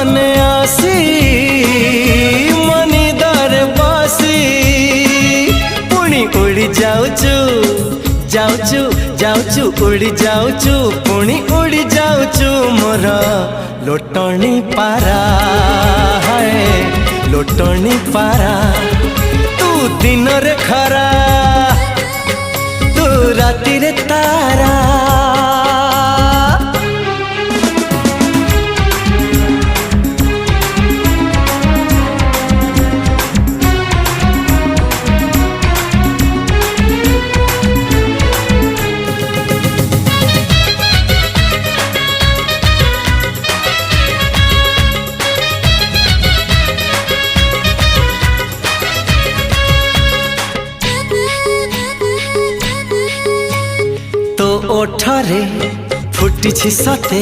मने आसी मनिदार बासी पुणी उड़ी जाऊचु जाऊचु जाऊचु उड़ी जाऊचु पुणी उड़ी जाऊचु मोर लोटणी पारा है लोटणी पारा तू दिन रे खरा तू राति रे तारा तो ओठरे फुटी सते।